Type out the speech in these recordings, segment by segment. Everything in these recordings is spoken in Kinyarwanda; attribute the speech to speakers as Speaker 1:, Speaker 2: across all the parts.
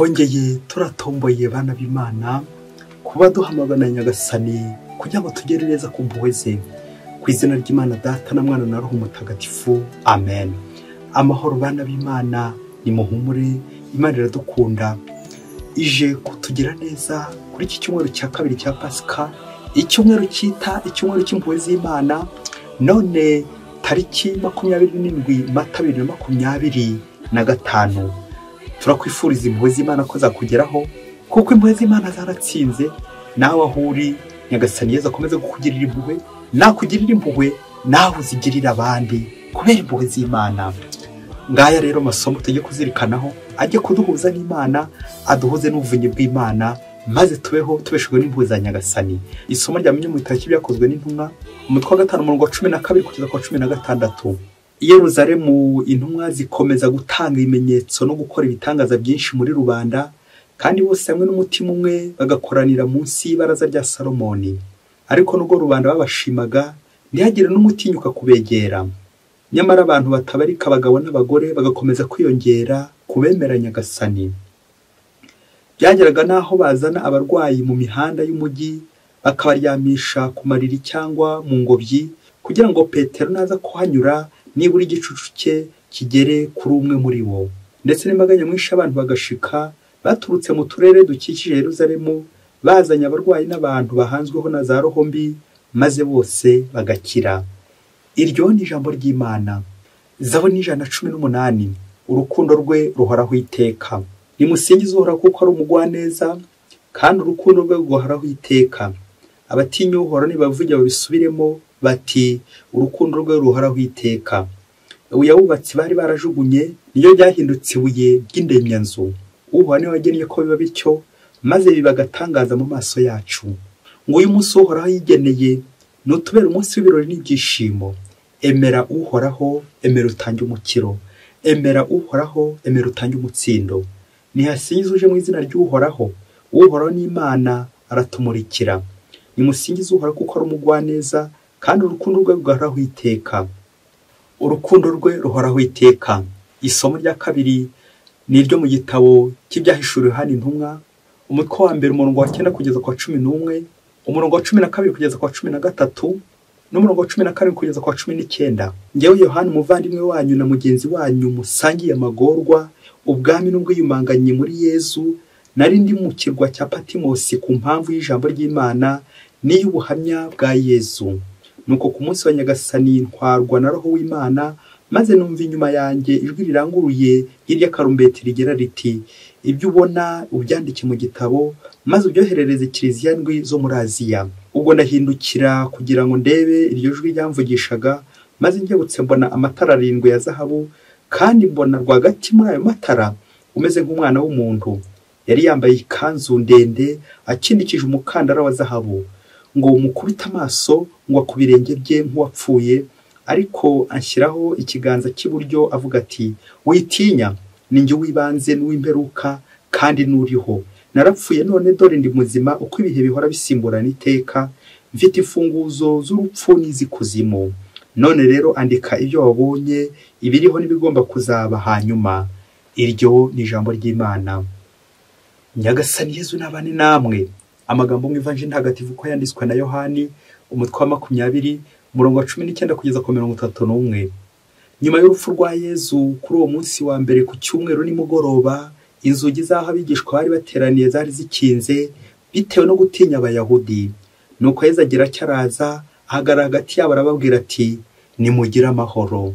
Speaker 1: twongeye turatomboye bana b'Imana kuba duhamagana Nyagasani kugira ngo tugere neza ku mpuhwe ze, ku izina ry'Imana Data na Mwana na Roho Mutagatifu, amen. Amahoro bana b'Imana, nimuhumure, Imana iradukunda, ije kutugira neza kuri iki cyumweru cya kabiri cya Pasika, icyumweru cyita icyumweru cy'impuhwe z'Imana. None tariki 27 Mata 2025 turakwifuriza impuhwe z'Imana ko zakugeraho, kuko impuhwe z'Imana zaratsinze. Nawe ahuri Nyagasani Yezu akomeze kukugirira impuhwe, nakugirira impuhwe nawe uzigirira abandi kubera impuhwe z'Imana. Ngaya rero masomo tujye kuzirikanaho ajye kuduhuza n'Imana, aduhuze n'ubuvunyi bw'Imana, maze tubeho tubeshejwe n'impuhwe za Nyagasani. Isomo rya mu Itaki byakozwe n'intumwa, umutwe wa 5 umurongo wa 12 kugeza ku 16. I Yerusalemu intumwa zikomeza gutanga ibimenyetso no gukora ibitangaza byinshi muri rubanda, kandi bose hamwe n'umutima umwe bagakoranira munsi y'ibaraza rya Salomoni. Ariko nubwo rubanda babashimaga, ntihagire n'umutinyuka kubegera. Nyamara abantu batabarika abagabo n'abagore bagakomeza kwiyongera kubemera Nyagasani. Byageraga naho bazana abarwayi mu mihanda y'umujyi, bakabaryamisha ku mariri cyangwa mu ngobyi, kugira ngo Petero naza kuhanyura nibura igicucu cye kigere kuri umwe muri bo. Ndetse n'imbaga nyamwinshi abantu bagashika baturutse mu turere dukikije Yerusalemu, bazanye abarwayi n'abantu bahanzweho na za roho mbi, maze bose bagakira. Iryo ni ijambo ry'Imana. Zaburi 118. Urukundo rwe ruhoraho iteka. Nimusingize Uhoraho kuko ari umugwaneza, kandi urukundo rwe ruhoraho iteka. Abatinya Uhoraho nibavuge babisubiremo bati, urukundo rwe ruhoraho iteka. Ibuye abubatsi bari barajugunye niyo ryahindutse ibuye ry'indemyanzu. Uhoraho niwe wagennye ko biba bityo, maze bibagatangaza mu maso yacu. Ngo uyu munsi Uhoraho yigeneye nutubera umunsi w'ibirori n'ibyishimo. Emera Uhoraho, emera utange umukiro. Emera Uhoraho, emera utange umutsindo. Nihasingize uje mu izina ry'Uhoraho. Uhoraho ni Imana, aratumurikira. Nimusingize Uhoraho kuko ari umugwaneza, kandi urukundo rwe ruhoraho iteka. Urukundo rwe ruhoraho iteka. Isomo rya kabiri ni iryo mu gitabo cy'ibyahishuriwe Yohana intumwa, umutwe wa 1 umurongo wa 9 kugeza ku 11, umurongo wa 12 kugeza ku 13, n'umurongo wa 14 kugeza ku 19. Ngewe Yohana umuvandimwe wanyu na mugenzi wanyu musangiye amagorwa, ubwami n'ubwiyumanganye muri Yezu, nari ndi mu kirwa cya Patimosi ku mpamvu y'ijambo ry'Imana n'iy'ubuhamya bwa Yezu. Nuko ku munsi wa Nyagasani ntwarwa na Roho w'Imana, maze numva inyuma yanjye ijwi riranguruye ry'akarumbeti rigera riti, ibyo ubona ubyandike mu gitabo, maze ubyoherereze kiliziya ndwi zo muri Aziya. Ubwo ndahindukira kugira ngo ndebe iryo jwi ryamvugishaga, maze nkebutse mbona amatara 7 ya zahabu, kandi mbona rwagati muri ayo matara umeze nk'umwana w'umuntu. Yari yambaye ikanzu ndende, akindikije umukandara wa zahabu. Ngo umukubita amaso, ngo akubirenge bye nk'uwapfuye, ariko anshyiraho ikiganza cy'iburyo avuga ati, witinya, ninjye wibanze n'uw'imperuka kandi nuriho. Narapfuye none dore ndi muzima, uko ibihe bihora bisimburana iteka, mfite imfunguzo z'urupfu n'iz'ikuzimu. None rero andika ibyo wabonye, ibiriho n'ibigomba kuzaba hanyuma. Iryo ni ijambo ry'Imana. Nyagasani Yezu nabane namwe. Amagambo mu Ivanjili ntagatifu ko yanditswe na Yohani, umutwe wa 20 umurongo wa 19 kugeza ku 31. Nyuma y'urupfu rwa Yezu, kuri uwo munsi wa mbere ku cyumweru nimugoroba, inzugi z'aho abigishwa bari bateraniye zari zikinze, bitewe no gutinya Abayahudi. Nuko Yezu agira cyaraza, ahagarara hagati yabo arababwira ati, nimugire amahoro.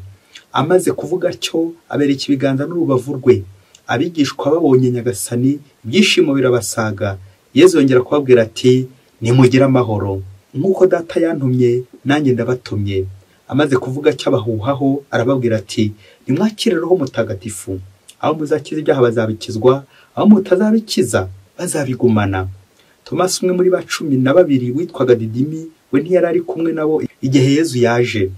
Speaker 1: Amaze kuvuga atyo, abereka ibiganza n'urubavu rwe. Abigishwa babonye Nyagasani, ibyishimo birabasaga. Yezu yongera kubabwira ati, nimugire amahoro. Nk'uko Data yantumye, nanjye ndabatumye. Amaze kuvuga cyo abahuhaho, arababwira ati, nimwakire Roho Mutagatifu. Aho muzakiza ibyaha bazabikizwa, aho mutazabikiza bazabigumana. Tomasi umwe muri ba 12 witwaga Didimi, we ntiyari ari kumwe nabo igihe Yezu yaje.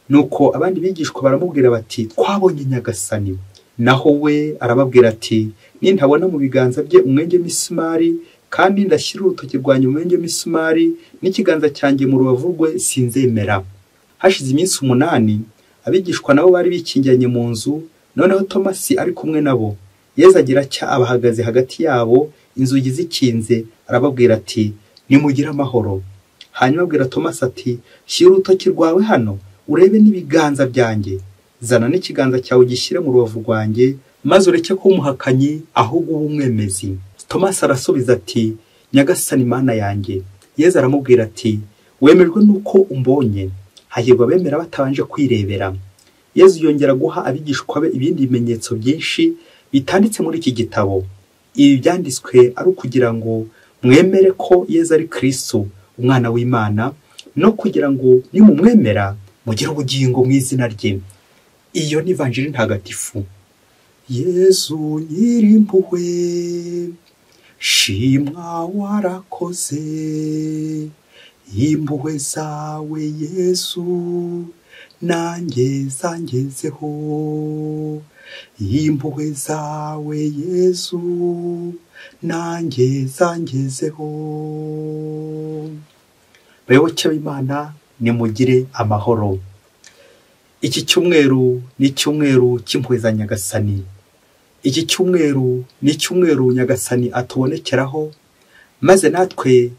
Speaker 1: Nuko abandi bigishwa baramubwira bati, twabonye Nyagasani. Naho we arababwira ati, nintabona mu biganza bye umwenge w'imisumari, kandi ndashyira urutoki rwanjye umwenge w'imisumari n'ikiganza cyanjye mu rubavu rwe, sinzemera. Hashize iminsi 8, abigishwa nabo bari bikingiranye mu nzu, noneho Tomasi ari kumwe nabo. Yesu agira atya abahagaze hagati yabo, inzugi zikinze, arababwira ati nimugire amahoro. Hanyuma abwira Tomasi ati shyira urutoki rwawe hano urebe n'ibiganza byanjye, zana n'ikiganza cyawe gishyire mu rubavu rwanjye, maze ureke kuba umuhakanyi ahubwo ube umwemezi. Tomasi arasubiza ati Nyagasani Mana yanjye. Yesu aramubwira ati wemejwe nuko umbonye, hahirwa abemera batabanje kwirebera. Yesu yongera guha abigishwa be ibindi bimenyetso byinshi bitanditse muri iki gitabo. Ibi byanditswe ari ukugira ngo mwemere ko Yesu ari Kristo, umwana w'Imana, no kugira ngo nimumwemera mugire ubugingo mu izina rye. Iyo ni Evanjiri ntagatifu. Yesu nyirimpuhwe, shimwa warakoze, impuhwe zawe Yesu nanjye zangezeho, impuhwe zawe Yesu nanjye zangezeho. Bayoboke b'Imana, nimugire amahoro. Iki cyumweru ni icyumweru cy'impuhwe za Nyagasani. Iki cyumweru ni icyumweru Nyagasani atubonekeraho, maze natwe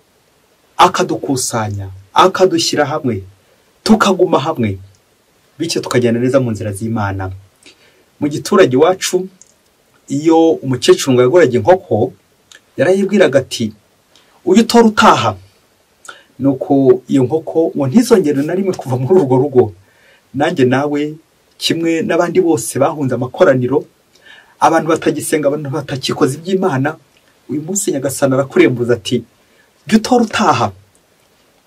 Speaker 1: akadukusanya, akadushyira hamwe, tukaguma hamwe, bityo tukagenda neza mu nzira z'Imana. Mu giturage wacu, iyo umukecuru ngo yagoraga inkoko, yarayibwiraga ati uyu tora utaha. Nuko iyo nkoko ngo ntizongere na rimwe kuva muri urwo rugo. Nanjye nawe kimwe n'abandi bose bahunze amakoraniro, abantu batagisenga, abantu batakikoze iby'Imana, uyu munsi Nyagasani arakurembuza ati jya utora utaha.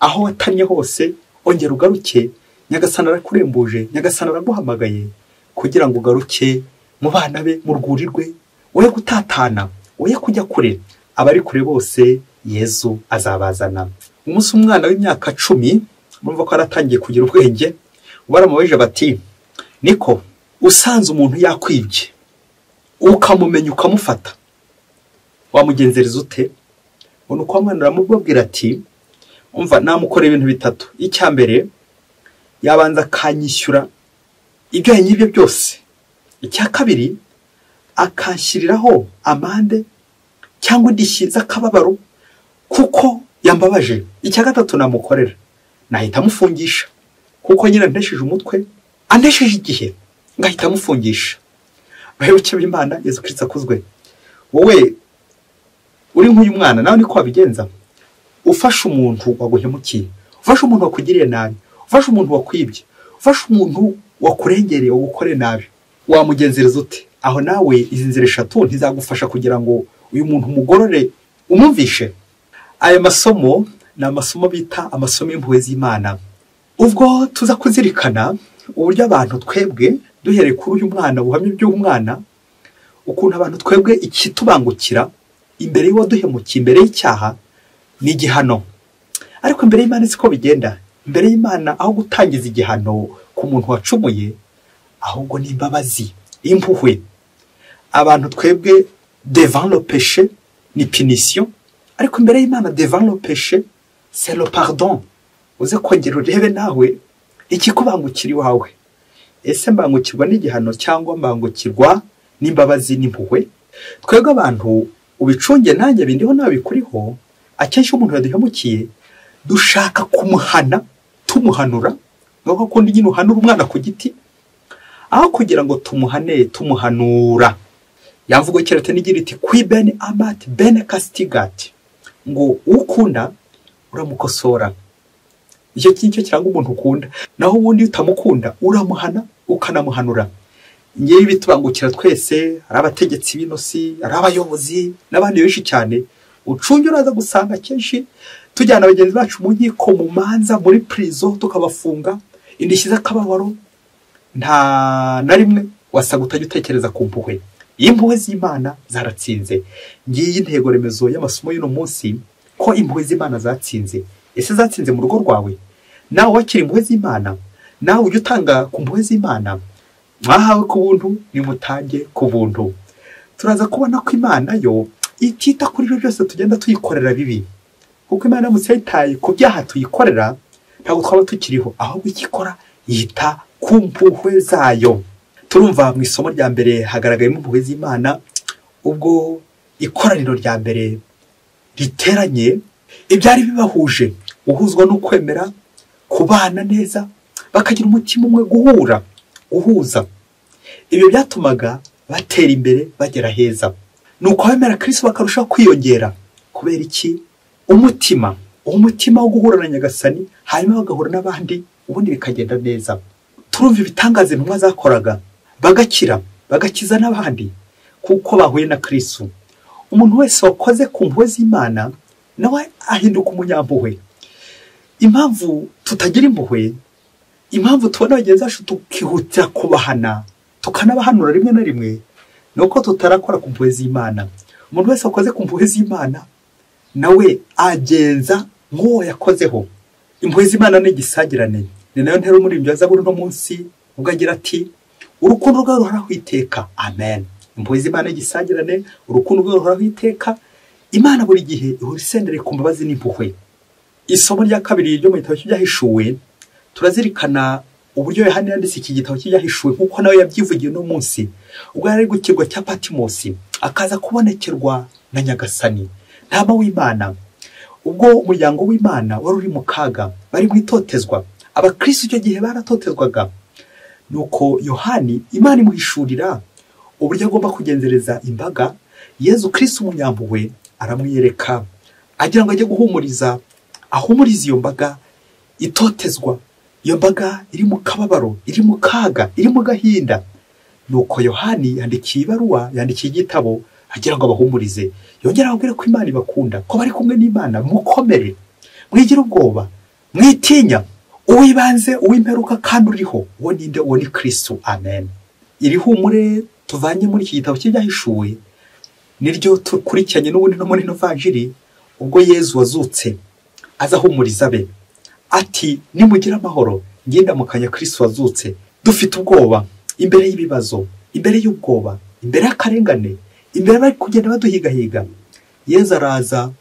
Speaker 1: Aho watanye hose ongera ugaruke. Nyagasani arakurembuje, Nyagasani araguhamagaye kugira ngo ugaruke mu bana be, mu rwuri rwe, woye gutatana, woye kujya kure. Abari kure bose Yesu azabazana. Umunsi umwana w'imyaka 10, murumva ko aratangiye kugira ubwenge, baramubeje bati niko usanze umuntu yakwibye ukamumenya ukamufata, wamugenzereza ute? Uno kwa mwana aramubwira ati umva namukora ibintu bitatu. Icya mbere yabanza kanyishyura ibyo yanyibye byose. Icya kabiri akanshyiriraho amande cyangwa indishyi z'akababaro kuko yambabaje. Icya gatatu namukorera nahita mufungisha, kuko nyine ntesheje umutwe, andesheje igihe, ngahita mufungisha. Bayoboke b'Imana, Yesu Kristo akuzwe. Wowe uri nk'uyu mwana, nawe niko wabigenza. Ufashe umuntu waguhemukiye, ufashe umuntu wakugiriye nabi, ufashe umuntu wakwibye, ufashe umuntu wakurengereye ugukore nabi, wamugenzereza ute? Aho nawe izi nzira eshatu ntizagufasha kugira ngo uyu muntu umugorore umumvishe. Aya masomo ni amasomo bita amasomo y'impuhwe z'Imana. Ubwo tuza kuzirikana uburyo abantu twebwe, duhereye kuri uyu mwana, ubuhamya by'umwana, ukuntu abantu twebwe ikitubangukira imbere y'uwaduhemukiye, imbere y'icyaha ni igihano. Ariko imbere y'Imana siko bigenda. Imbere y'Imana aho gutangiza igihano ku muntu wacumuye, ahubwo ni imbabazi, impuhwe. Abantu twebwe devant le péché ni punition, ariko imbere y'Imana devant le péché c'est le pardon. Uze kongera urebe nawe ikikubangukira iwawe. Ese mbangukirwa n'igihano cyangwa mbangukirwa n'imbabazi n'impuhwe? Twebwe abantu ubicunge nanjye bindiho nabikuriho, akenshi umuntu yaduhemukiye dushaka kumuhana, tumuhanura, nuko kundi nyine uhanura umwana ku giti, aho kugira ngo tumuhane tumuhanura. Yavuga cyerete nigira iti qui bene amat bene castigat, ngo ukunda uramukosora. Icyo kintu kiranga umuntu ukunda. Naho ubundi utamukunda uramuhana ukanamuhanura. Ngiye bitubangukira twese, ari abategetsi b'inosi, ari abayobozi n'abandi benshi cyane. Ucunge uraza gusanga kenshi tujyana abagenzi bacu mu nkiko, mu manza, muri prison, tukabafunga, indishyi z'akababaro. Nta na rimwe wasaga utajya utekereza ku mpuhwe. Impuhwe z'Imana zaratsinze. Ngiye intego remezo y'amasomo y'uno munsi, ko impuhwe z'Imana zatsinze. Ese zatsinze mu rugo rwawe? Nawe wakira impuhwe z'Imana? Nawe ujya utanga ku mpuhwe z'Imana? Mwahawe ku buntu, nimutange ku buntu. Turaza kubona ko Imana yo itita kuri ibyo byose tugenda tuyikorera bibi. Kuko Imana musayitaye ku byaha tuyikorera, ntabwo twaba tukiriho, ahubwo ikikora yita ku mpuhwe zayo. Turumva mu isomo rya mbere hagaragayemo impuhwe z'Imana, ubwo ikoraniro rya mbere riteranye, ibyari bibahuje guhuzwa no kwemera, kubana neza, bakagira umutima umwe, guhuza. Ibyo byatumaga batera imbere bagera heza. Nuko abemera Kristo bakarushaho kwiyongera. Kubera iki? Umutima wo guhura na Nyagasani, hanyuma bagahura n'abandi, ubundi bikagenda neza. Turumva ibitangaza intumwa zakoraga, bagakira, bagakiza n'abandi kuko bahuye na Kristo. Umuntu wese wakoze ku mpuhwe z'Imana nawe ahinduka umunyampuhwe. Impamvu tutagira impuhwe, impamvu tubona bagenzi bacu tukihutira kubahana, tukanabahanura rimwe na rimwe, nuko tutarakora ku mpuhwe z'Imana. Umuntu wese wakoze ku mpuhwe z'Imana nawe agenza nk'uwo yakozeho. Impuhwe z'Imana ni igisagirane. Ni nayo ntero umuririmbyi wa Zaburi no munsi ubwo agira ati, urukundo rwawe ruhoraho iteka. Amen. Impuhwe z'Imana igisagirane, urukundo rwawe ruhoraho iteka. Imana buri gihe ihora isendera ku mbabazi n'impuhwe. Isomo rya kabiri ryo mu gitabo cy'Ibyahishuwe, turazirikana uburyo Yohana yanditse iki gitabo cy'Ibyahishuwe nk'uko nawe yabyivugiye no munsi ubwo yari ku kirwa cya Patimosi, akaza kubonekerwa na Nyagasani, ntama w'Imana. Ubwo umuryango w'Imana wari uri mu kaga, bari mwitotezwa. Abakristo icyo gihe baratotezwaga. Nuko Yohani Imana imuhishurira uburyo agomba kugenzereza imbaga. Yezu Kristo umunyampuhwe aramwiyereka, agira ngo ajye guhumuriza, ahumuriza iyo mbaga itotezwa, iyo mbaga iri mu kababaro, iri mu kaga, iri mu gahinda. Nuko Yohani yandikiye ibaruwa, yandikiye igitabo agira ngo abahumurize, yongera ababwire ko Imana ibakunda, ko bari kumwe n'Imana. Mukomere, mwigira ubwoba, mwitinya. Uwibanze, uw'imperuka kandi uriho, uwo ninde? Uwo ni Kristo. Amen. Iri humure tuvanye muri iki gitabo cy'Ibyahishuwe niryo tukurikiranye n'ubundi no muri Evanjiri, ubwo Yezu wazutse aza ahumuriza be ati, nimugira amahoro, ngenda mukanya Kristo wazutse. Dufite ubwoba imbere y'ibibazo, imbere y'ubwoba, imbere y'akarengane, imbere bari kugenda baduhigahiga, Yezu araza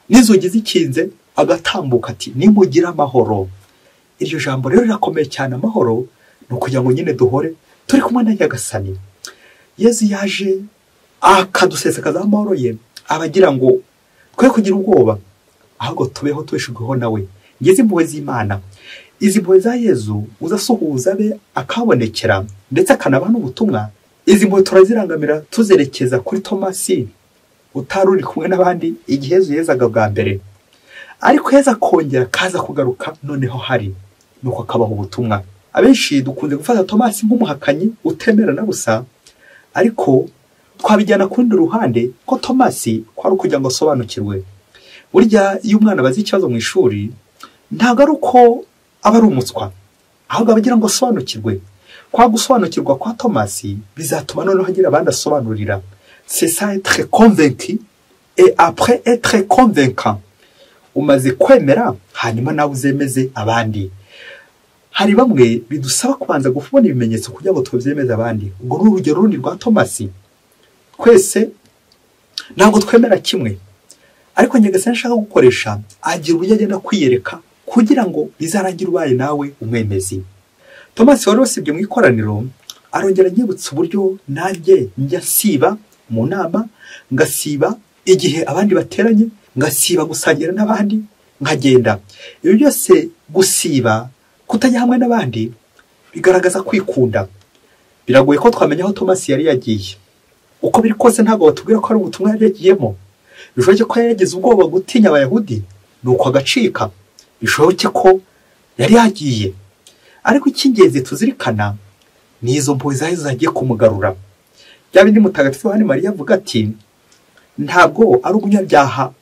Speaker 1: n'inzugi zikinze agatambuka ati, nimugira amahoro. Iryo jambo rero rirakomeye cyane. Amahoro ni ukugira ngo nyine duhore turi kumwe na Nyagasani. Yezu yaje akadusesekaza amahoro ye, abagira ngo twe kugira ubwoba, ahubwo tubeho tubeshejweho nawe. Ngeze impuhwe z'Imana, izi mpuhwe za Yezu uzasuhuza be akabonekera ndetse akanabaha n'ubutumwa. Izi mpuhwe turazirangamira tuzerekeza kuri Tomasi utari uri kumwe n'abandi igihe Yezu yezaga bwa mbere, ariko Yezu akongera kaza kugaruka noneho hari, nuko akabaha ubutumwa. Abenshi dukunze gufata Tomasi nk'umuhakanyi utemera na busa, ariko twabijyana ku rundi ruhande ko Tomasi kwari kugira ngo asobanukirwe. Burya iyo umwana abaza ikibazo mu ishuri, ntabwo ari uko aba ari umuswa, ahubwo abagira ngo asobanukirwe. Kwa gusobanukirwa kwa Tomasi bizatuma noneho hagira abandi asobanurira. C'est ça, être convaincu et après être convaincant. Umaze kwemera hanyuma nawe uzemeze abandi. Hari bamwe bidusaba kubanza gufubona ibimenyetso kugira ngo tubyemeze abandi. Ubwo ni urugero rundi rwa Tomasi. Twese ntabwo twemera kimwe, ariko Nyagasani ashaka gukoresha agira uburyo agenda kwiyereka kugira ngo bizarangire ubaye nawe umwemezi. Tomasi wari wasibye mu ikoraniro arongera anyibutsa uburyo nanjye njya siba mu nama, ngasiba igihe abandi bateranye, ngasiba gusangira n'abandi, nkagenda. Ibi byose gusiba, kutajya hamwe n'abandi, bigaragaza kwikunda. Biragoye ko twamenya aho Tomasi yari yagiye. Uko biri kose ntabwo batubwira ko ari ubutumwa yari yagiyemo. Bishoboke ko yari yagize ubwoba gutinya Abayahudi, nuko agacika. Bishoboke ko yari yagiye. Ariko icy'ingenzi tuzirikana ni izo mpuhwe za Yezu zagiye kumugarura. Bya bindi Mutagatifu Yohani Mariya avuga ati, ntabwo ari umunyabyaha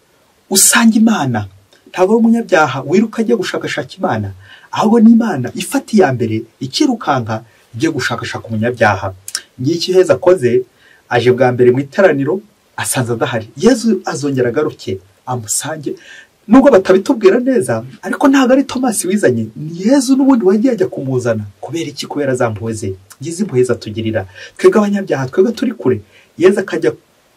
Speaker 1: usanga Imana, ntabwo ari umunyabyaha wiruka agiye gushakashaka Imana, ahubwo ni Imana ifata iya mbere ikirukanka igiye gushakashaka umunyabyaha. Ngiki Yezu akoze, aje bwa mbere mu iteraniro asanze adahari. Yezu azongera agaruke amusange, nubwo batabitubwira neza, ariko ntabwo ari Tomasi wizanye, ni Yezu n'ubundi wagiye ajya kumuzana. Kubera iki? Kubera za mpuhwe ze. Ngize impuhwe ze atugirira twebwe abanyabyaha, twebwe turi kure, Yezu akajya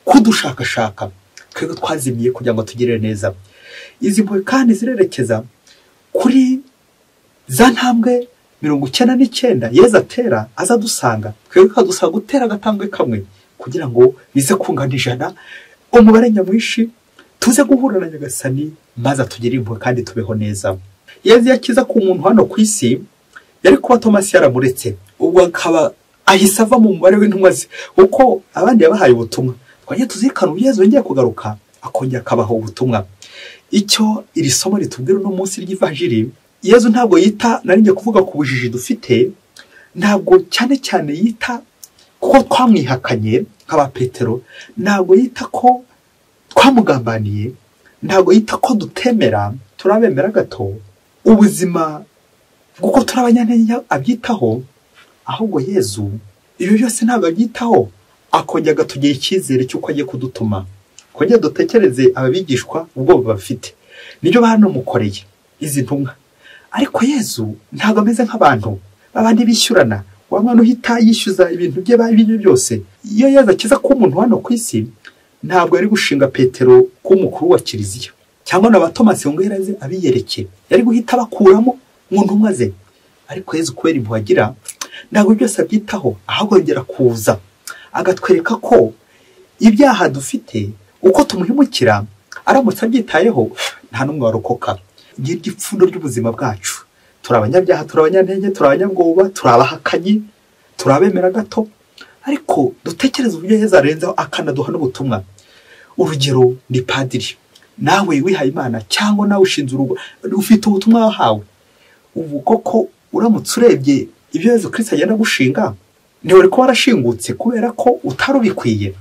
Speaker 1: kudushakashaka, twebwe twazimiye kugira ngo tugirire neza. Izi mpuhwe kandi zirerekeza kuri za ntambwe 99 Yezu atera aza dusanga, twebwe kadusaba gutera agatambwe kamwe kugira ngo bize kungana ijana, umubare nyamwinshi, tuze guhura na Nyagasani maze atugire impuhwe kandi tubeho neza. Yezu yakiza ku muntu hano ku isi, yari kuba Tomasi yaramuretse, ubwo akaba ahise ava mu mubare w'intumwa ze, uko abandi yabahaye ubutumwa. Twagiye tuzirikana ubu Yezu yongeye kugaruka akongera akabaha ubutumwa. Icyo iri somo ritubwira uno munsi ry'ivanjiri, Yezu ntabwo yita, narinjye kuvuga ku bujiji dufite, ntabwo cyane cyane yita kuko twamwihakanye nk'aba Petero, ntabwo yita ko twamugambaniye, ntabwo yita ko dutemera, turabemera gato, ubuzima kuko turabanyantege abyitaho, ahubwo Yezu ibyo byose ntabwo abyitaho, akongera agatugira icyizere cy'uko agiye kudutuma. Kongera dutekereze ababigishwa ubwoba bafite, nibyo banamukoreye izi ntumwa. Ariko Yezu ntabwo ameze nk'abantu babandi bishyurana, wa mwana uhita yishyuza ibintu bye babiri byose. Iyo Yezu akiza ko umuntu hano ku isi, ntabwo yari gushinga Petero k'umukuru wa kiliziya cyangwa na Tomasi ngo yaraze abiyereke, yari guhita bakuramo mu ntumwa ze. Ariko Yezu kubera impuhwe agira, ntabwo byose abyitaho, ahubwo yongera kuza agatwereka ko ibyaha dufite uko tumuhemukira aramutse abyitayeho nta n'umwe warokoka. Ngiryo ipfundo ry'ubuzima bwacu, turi abanyabyaha, turi abanyantege, turi abanyabwoba, turi abahakanyi, turi abemera gato, ariko dutekereza uburyo Yezu arenzaho akanaduha n'ubutumwa. Urugero ni padiri, nawe wihaye Imana cyangwa nawe ushinze urugo, ufite ubutumwa wahawe. Ubu koko uramutse urebye ibyo Yezu Kristo agenda gushinga, ntiwari ko warashingutse kubera ko utari ubikwiye.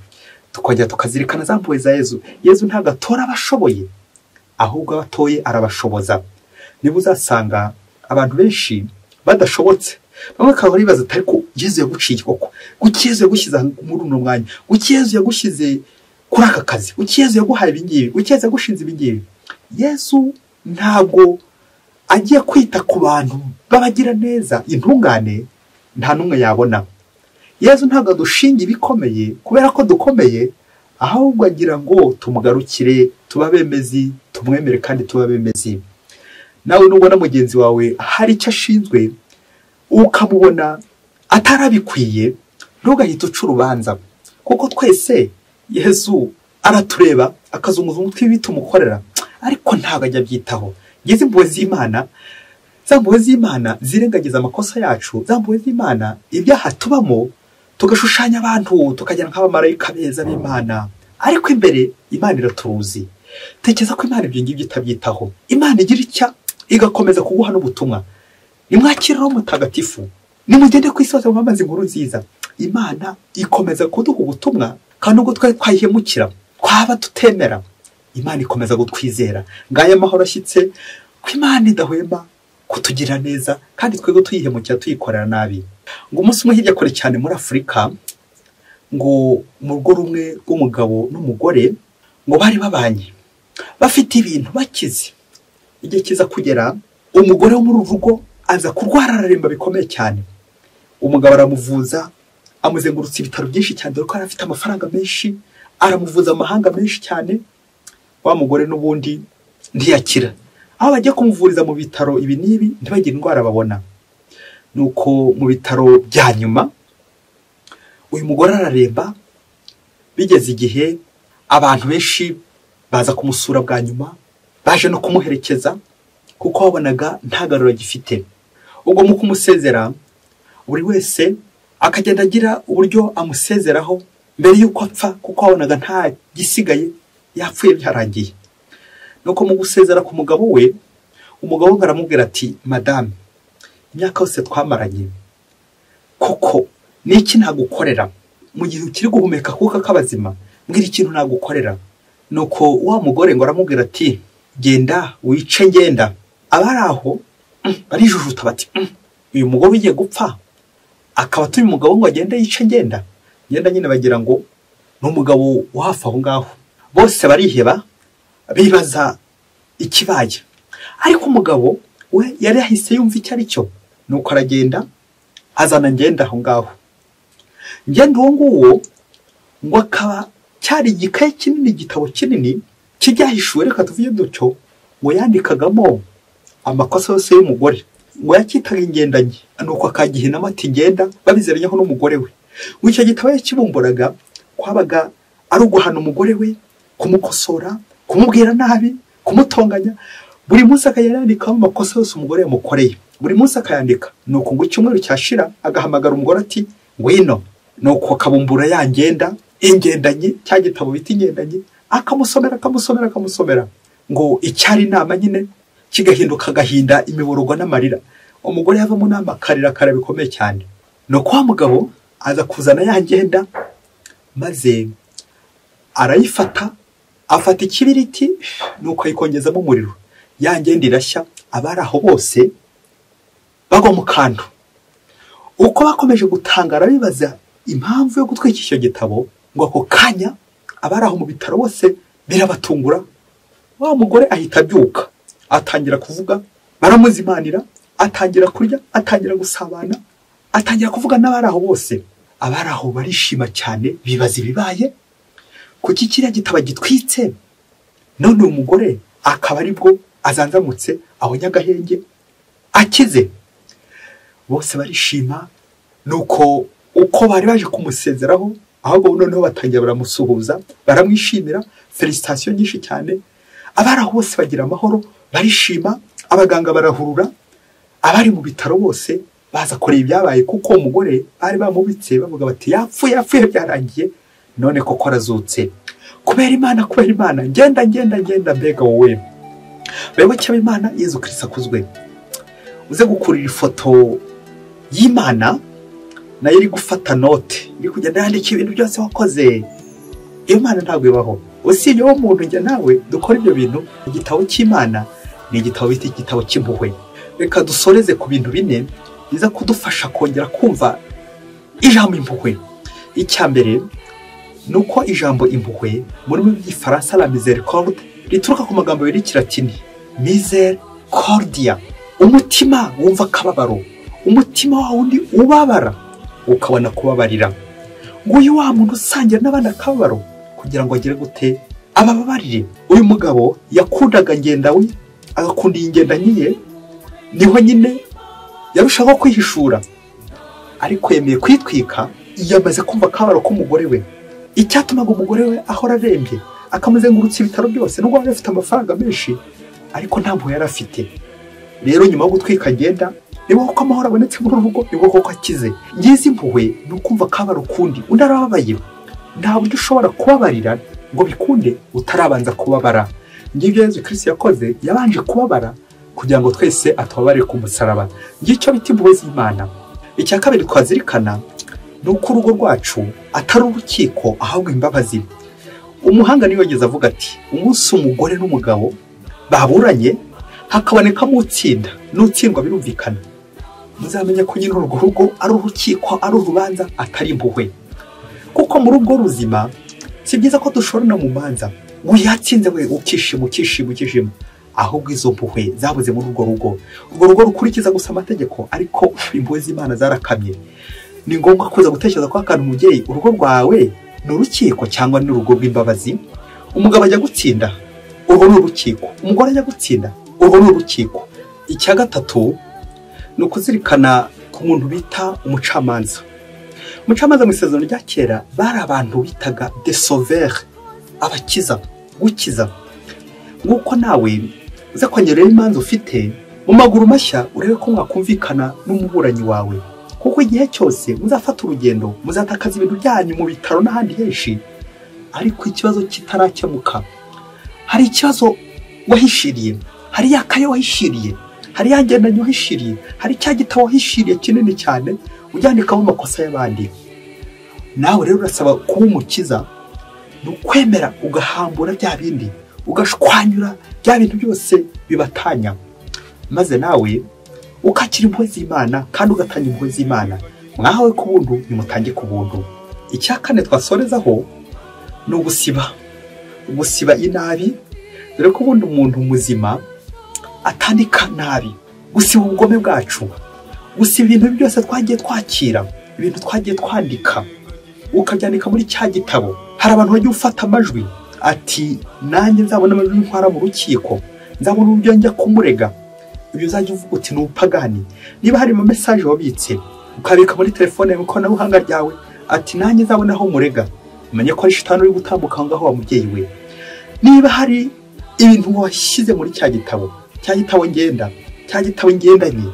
Speaker 1: Tukajya tukazirikana za mpuhwe za Yezu. Yezu ntabwo atora abashoboye, ahubwo abatoye arabashoboza. Niba uzasanga abantu benshi badashobotse, bamwe bakaba bibaza ati ariko Yezu yaguciye koko, kuki Yezu yagushyize muri uno mwanya, kuki Yezu yagushyize kuri aka kazi, kuki Yezu yaguhaye ibingibi, kuki Yezu yagushinze ibingibi. Yezu ntabwo agiye kwita ku bantu babagira neza, intungane nta n'umwe yabona. Yezu ntabwo adushinga ibikomeye kubera ko dukomeye, ahubwo agira ngo tumugarukire, tubabemezi, tumwemere kandi tubabemezi. Nawe nubona mugenzi wawe hari icyo ashinzwe ukamubona atarabikwiye, ntugahita uca urubanza, kuko twese Yezu aratureba akazunguza umutwe bitumukorera, ariko ntabwo ajya abyitaho. Ngize impuhwe z'Imana, za mpuhwe z'Imana zirengagiza amakosa yacu, za mpuhwe z'Imana ibyaha tubamo tugashushanya abantu tukagira nk'abamarayika beza b'Imana, ariko imbere Imana iraturuzi. Tekereza ko Imana ibyo ngibyo itabyitaho. Imana igira icya igakomeza kuguha n'ubutumwa. Nimwakiriraho mutagatifu, nimugende ku isi hose mwamaze inkuru nziza. Imana ikomeza kuduha ubutumwa, kandi ubwo twayihemukira, twaba tutemera, Imana ikomeza gutwizera. Ngaya amahoro ashyitse ko Imana idahwema kutugira neza, kandi twego tuyihemukira tuyikorera nabi. Ngo umunsi umwe hirya kure cyane muri Afurika, ngo mu rugo rumwe rw'umugabo n'umugore, ngo bari babanye bafite ibintu bakize. Igihe kiza kugera, umugore wo muri uru rugo aza kurwara, araremba bikomeye cyane. Umugabo aramuvuza, amuzengurutse ibitaro byinshi cyane, dore ko afite amafaranga menshi, aramuvuza amahanga menshi cyane. Wa mugore n'ubundi ntiyakira, aho bajya kumuvuriza mu bitaro ibi n'ibi ntibagire indwara babona. Nuko mu bitaro bya nyuma uyu mugore araremba, bigeze igihe abantu benshi baza kumusura bwa nyuma, baje no kumuherekeza kuko wabonaga nta garura gifite. Ubwo mu kumusezera, buri wese akagenda agira uburyo amusezeraho mbere y'uko apfa, kuko wabonaga nta gisigaye, yapfuye byarangiye. Nuko mu gusezera ku mugabo we, umugabo we aramubwira ati, madame, imyaka yose twamaranye, koko niki nagukorera mu gihe ukiri guhumeka kuko k'abazima, mbwira ikintu nagukorera. Nuko wa mugore ngo aramubwira ati, genda wice ngenda. Abari aho barijujuta bati, uyu mugabo ugiye gupfa akaba turi umugabo ngo agende yice ngenda. Ngenda nyine bagira ngo ni umugabo wahafa aho ngaho. Bose bariheba bibaza ikibaye, ariko umugabo we yari yahise yumva icyo ari cyo. Nuko aragenda azana ngenda aho ngaho. Ngenda uwo nguwo ngo akaba cyari igikaye kinini, igitabo kinini kijyahishuwe, reka tuvuye dutyo, ngo yandikagamo amakosa yose y'umugore, ngo yakitaga ingendanye. Nuko akagihinamo ati ngenda, babizeranyeho n'umugore we. Icyo gitabo yakibumburaga kwabaga ari uguhana umugore we, kumukosora, kumubwira nabi, kumutonganya. Buri munsi akayandikaho amakosa yose umugore yamukoreye, buri munsi akayandika. Nuko ngo icyumweru cyashira agahamagara umugore ati ngwino, nuko akabumbura yangenda ingendanye, cya gitabo bita ingendanye, akamusomera ngo icyari inama nyine kigahinduka agahinda, imiborogo n'amarira. Umugore yava mu nama akarira bikomeye cyane. Nuko wa mugabo aza kuzana yangenda, maze arayifata, afata ikibiriti, nuko ayikongezamo umuriro. Yangenda irashya, abari aho bose bagwa mu kantu. Uko bakomeje gutangara bibaza impamvu yo gutwika icyo gitabo, ngo ako kanya abari aho mu bitaro bose birabatungura. Wa mugore ahita abyuka, atangira kuvuga, baramuzimanira, atangira kurya, atangira gusabana, atangira kuvuga n'abari aho bose. Abari aho barishima cyane, bibaza ibibaye, kuki kiriya gitabo gitwitse. None uyu mugore akaba aribwo azanzamutse abonye agahenge akize. Bose barishima. Nuko uko bari baje kumusezeraho, ahubwo noneho batangira baramusuhuza, baramwishimira, felicitation nyinshi cyane. Abari aho bose bagira amahoro, barishima, abaganga barahurura, abari mu bitaro bose baza kureba ibyabaye, kuko umugore bari bamubitse bavuga bati yapfuye byarangiye, none koko arazutse. Kubera Imana, ngenda mbega wowe. Bebo cyaba Imana, Yezu Kristo akuzwe. Uze gukurira ifoto y'Imana, nayo iri gufata note, iri kugenda yandika ibintu byose wakoze. Iyo Mana ntabwo ibaho. Usibye wo muntu njye nawe dukora ibyo bintu. Igitabo cy'Imana ni igitabo bita igitabo cy'impuhwe. Reka dusoreze ku bintu bine biza kudufasha kongera kumva ijambo impuhwe. Icyambere nuko ijambo impuhwe muri by'Ifaransa la miséricorde rituruka ku magambo y'Ikilatini misericordia, umutima wumva kababaro, umutima wa wundi ubabara ukabona kubabarira. Nguyu wa muntu usangira n'abana kababaro kugira ngo agere gute abababarire. Uyu mugabo yakundaga ngendawe, agakunda ingendanyiye, niho nyine yarushaho kwihishura, ariko yemeye kwitwika yamaze kumva kabaro k'umugore we. Icyatumaga umugore we ahora arembye, akamuzengurutsa ibitaro byose, nubwo yari afite amafaranga menshi, ariko ntabwo yari afite. Rero nyuma yo gutwika agenda, niba koko amahoro abonetse muri urugo, niba koko akize. Ngize impuhwe ni ukumva kabaro kundi undi arababaye. Nta buryo ushobora kubabarira ngo bikunde utarabanza kubabara. Ngibyo Yezu Kristo yakoze, yabanje kubabara kugira ngo twese atubabarire ku musaraba. Ngicyo bita impuhwe z'Imana. Icya kabiri twazirikana nuko urugo rwacu atari urukiko, ahubwo imbabazi. Umuhanga niwe yageze avuga ati umunsi umugore n'umugabo baburanye hakabonekamo utsinda n'utsindwa birumvikana, muzamenya ko nyine urwo rugo ari urukiko, ari urubanza, atari impuhwe. Kuko muri ubwo ruzima si byiza ko dushorana mu manza ngo yatsinze we ukishima, ahubwo izo mpuhwe zabuze muri urwo rugo. Urwo rugo rukurikiza gusa amategeko, ariko impuhwe z'Imana zarakamye. Ni ngombwa kuza gutekereza ko akantu umubyeyi, urugo rwawe ni urukiko cyangwa ni urugo rw'imbabazi. Umugabo ajya gutsinda, urwo ni urukiko. Umugore ajya gutsinda, urwo ni urukiko. Icya gatatu ni ukuzirikana ku muntu bita umucamanza. Umucamanza mu isezerano rya kera bari abantu bitaga des sauveurs, abakiza, gukiza. Nguko nawe uza kongerera imanza ufite mu maguru mashya, urebe ko mwakumvikana n'umuburanyi wawe, kuko igihe cyose muzafata urugendo muzatakaza ibintu byanyu mu bitaro n'ahandi henshi, ariko ikibazo kitarakemuka. Hari ikibazo wahishiriye, hari yakaye wahishiriye, hari yagendanye wahishiriye, hari cya gitabo wahishiriye kinini cyane ujyandikamo amakosa y'abandi. Nawe rero urasaba kuba umukiza, ni ukwemera ugahambura bya bindi, ugashwanyura bya bintu byose bibatanya, maze nawe ukakira impuhwe z'Imana kandi ugatanga impuhwe z'Imana. Mwahawe ku buntu, nimutange ku buntu. Icya kane twasorezaho ni ugusiba inabi, dore ko ubundi umuntu muzima atandika nabi. Gusiba ubugome bwacu, gusiba ibintu byose twagiye twakira, ibintu twagiye twandika, ukabyandika muri cya gitabo. Hari abantu bagiye ufata amajwi ati nanjye nzabona amajwi ntwara mu rukiko, nzabona uburyo njya kumurega. Ibyo uzajya uvuga uti ni upagani. Niba hari mu message wabitse ukabika muri telefone yawe, ikoranabuhanga ryawe, ati nanjye nzabona aho murega, umenye ko ari shitani uri gutambuka aho ngaho wa mubyeyi we. Niba hari ibintu washyize muri cya gitabo ngendanye,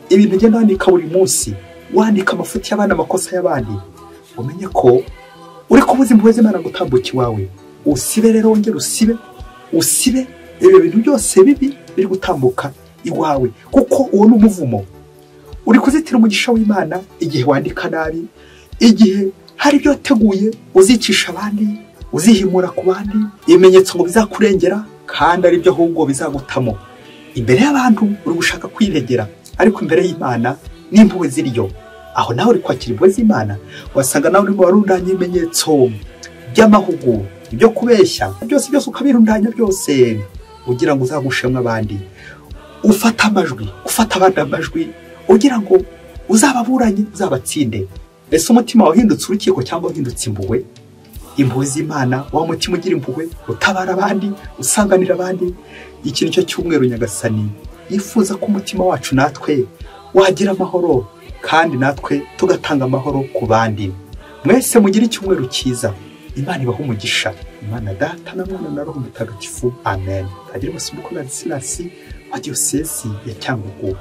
Speaker 1: ibintu ugenda wandika buri munsi, wandika amafuti y'abana, amakosa y'abandi, umenye ko uri kubuza impuhwe z'Imana gutambuka iwawe. Usibe rero, wongere usibe ibyo bintu byose bibi biri gutambuka iwawe, kuko uwo ni umuvumo. Uri kuzitira umugisha w'Imana igihe wandika nabi, igihe hari ibyo wateguye uzicisha abandi, uzihimura ku bandi, ibimenyetso ngo bizakurengera kandi ari byo ahubwo bizagutamo. Imbere y'abantu uri gushaka kwiregera, ariko imbere y'Imana n'impuhwe ziriyo. Aho nawe uri kwakira impuhwe z'Imana, wasanga nawe urimo warundanya ibimenyetso by'amahugu, ibyo kubeshya, byose ukabirundanya byose ugira ngo uzagushemwe abandi. Ufata abandi amajwi ugira ngo uzababuranye, uzabatsinde. Ese umutima wahindutse urukiko cyangwa wahindutse impuhwe? Impuhwe z'Imana, wa mutima ugira impuhwe, utabara abandi, usanganira abandi. Iki nicyo cyumweru Nyagasani yifuza ko umutima wacu natwe wagira amahoro, kandi natwe tugatanga amahoro ku bandi. Mwese mugire icyumweru cyiza. Imana ibahe umugisha. Imana Data na Mwana na Roho Mutagatifu. Amen. Padiri Masumbuko Ladislas wa Diyosezi ya Cyangugu.